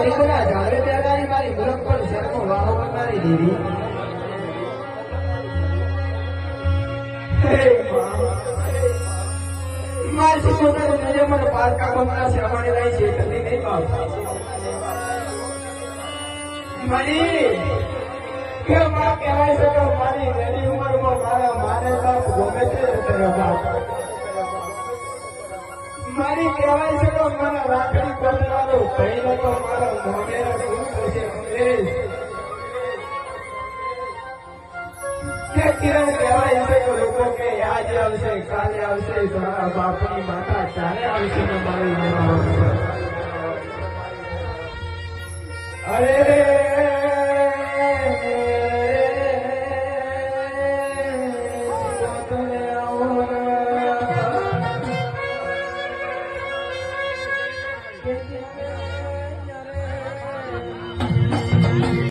રીંગણા ઝાડે બેઠાની મારી મુરખ પર શરમો વાહો કરનારી દેવી. મારી પોતાની નજર મને પારકા બંગલા શ્રમાણી રહી છે કદી નહીં પાવતા. મારી કે માં કહેવાય છે કે મારી નાની ઉંમરમાં મારા માને બાપ ગમે તે કર્યો બાપ. મારી કહેવાય છે કે મારા રાખડી બંધવાનો ભાઈ નતો મારો મોમેરા શું થશે કે કિરણ કહેવાય છે કે લોકો કે આજે આવશે કાલે આવશે તારા બાપની માતા ચાલે આવશે ને મારી આવશે. અરે